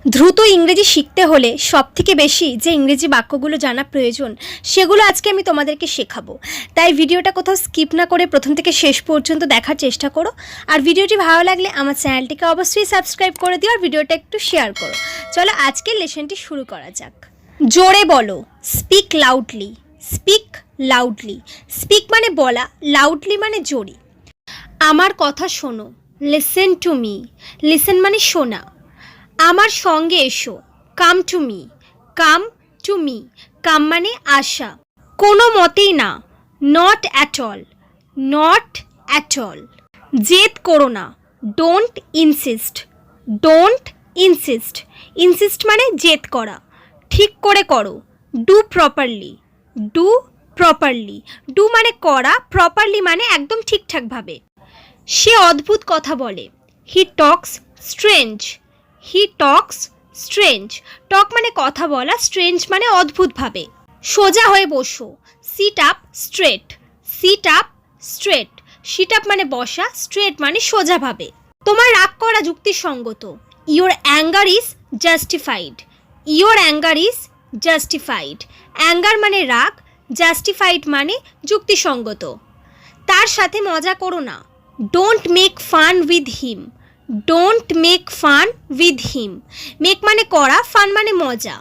দ্রুত ইংরেজি শিখতে হলে সবথেকে বেশি যে ইংরেজি বাক্যগুলো জানা প্রয়োজন সেগুলো আজকে আমি তোমাদেরকে শেখাবো। তাই ভিডিওটা কোথাও স্কিপ না করে প্রথম থেকে শেষ পর্যন্ত দেখার চেষ্টা করো। আর ভিডিওটি ভালো লাগলে আমার চ্যানেলটিকে অবশ্যই সাবস্ক্রাইব করে দিও আর ভিডিওটা একটু শেয়ার করো। চলো আজকের লেসনটি শুরু করা যাক। জোরে বলো, speak loudly. Speak loudly, speak মানে বলা, লাউডলি মানে জোরে। আমার কথা শোনো, লিসেন টু মি। লিসেন মানে শোনা। আমার সঙ্গে এসো, come to me. Come to me, come মানে আসা। কোনো মতেই না, not at all. Not at all. জেদ করো না, don't insist. Don't insist. Insist মানে জেদ করা। ঠিক করে করো, do properly. Do properly. Do মানে করা, প্রপারলি মানে একদম ঠিকঠাকভাবে। সে অদ্ভুত কথা বলে, হি টক্স স্ট্রেঞ্জ। হি টক্স স্ট্রেঞ্জ। টক মানে কথা বলা, স্ট্রেঞ্জ মানে অদ্ভুতভাবে। সোজা হয়ে বসো, sit up straight. Sit up straight. Sit up মানে বসা, স্ট্রেট মানে সোজাভাবে। তোমার রাগ করা যুক্তিসঙ্গত, your anger is justified. Your anger is justified. Anger মানে রাগ, জাস্টিফাইড মানে যুক্তিসঙ্গত। তার সাথে মজা করো না, don't make fun with him. Don't make fun with him. Make মানে করা, ফান মানে মজা।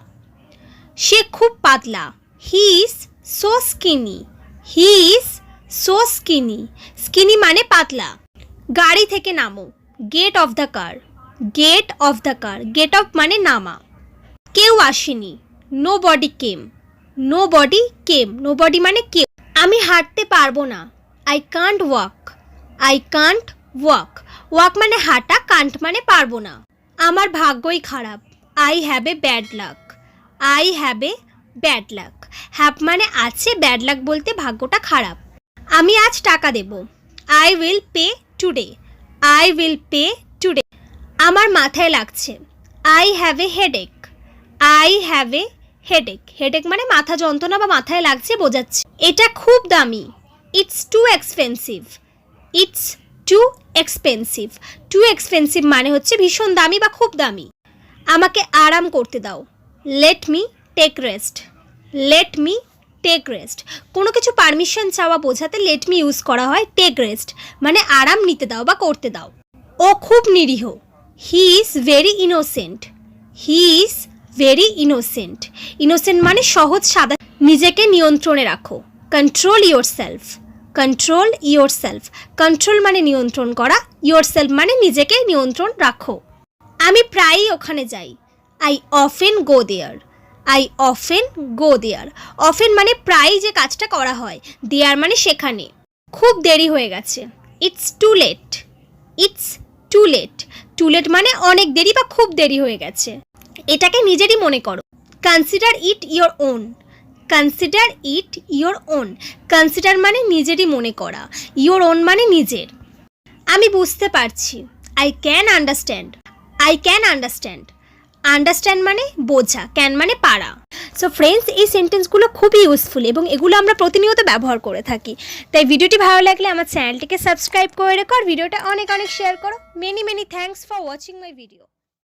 সে খুব পাতলা, he is so skinny. He is so skinny. Skinny মানে পাতলা। গাড়ি থেকে নামো, get off the car. Get off the car. Get off মানে নামা। কেউ আসেনি, nobody came. Nobody came. Nobody মানে কেউ। আমি হাঁটতে পারবো না, I can't walk. I can't walk. Walk মানে হাঁটা, কান্ট মানে পারবো না। আমার ভাগ্যই খারাপ, I have a bad luck. I have a bad luck. Have মানে আছে, ব্যাড লাক বলতে ভাগ্যটা খারাপ। আমি আজ টাকা দেব, I will pay today. I will pay today. আমার মাথায় লাগছে, I have a headache. I have a headache. Headache মানে মাথা যন্ত্রণা বা মাথায় লাগছে বোঝাচ্ছে। এটা খুব দামি, it's too expensive. It's too expensive. Too expensive মানে হচ্ছে ভীষণ দামি বা খুব দামি। আমাকে আরাম করতে দাও, let me take rest. Let me take rest. কোনো কিছু পারমিশন চাওয়া বোঝাতে লেট মি ইউজ করা হয়। টেক রেস্ট মানে আরাম নিতে দাও বা করতে দাও। ও খুব নিরীহ, he is very innocent. He is very innocent. Innocent মানে সহজ সাদা। নিজেকে নিয়ন্ত্রণে রাখো, control your self. Control your self. Control মানে নিয়ন্ত্রণ করা, ইয়োর সেলফ মানে নিজেকে নিয়ন্ত্রণ রাখো। আমি প্রায়ই ওখানে যাই, I often go there. I often go there. Often মানে প্রায়ই যে কাজটা করা হয়, দেয়ার মানে সেখানে। খুব দেরি হয়ে গেছে, it's too late. It's too late. Too late মানে অনেক দেরি বা খুব দেরি হয়ে গেছে। এটাকে নিজেরই মনে করো, consider it your own. Consider it your own. Consider মানে নিজেরই মনে করা, ইয়োর ওন মানে নিজের। আমি বুঝতে পারছি, I can understand. I can understand. Understand মানে বোঝা, ক্যান মানে পারা। সো ফ্রেন্ডস, এই সেন্টেন্সগুলো খুবই ইউজফুল এবং এগুলো আমরা প্রতিনিয়ত ব্যবহার করে থাকি। তাই ভিডিওটি ভালো লাগলে আমার চ্যানেলটিকে সাবস্ক্রাইব করে রেখো আর ভিডিওটা অনেক অনেক শেয়ার করো। Many many thanks for watching my video.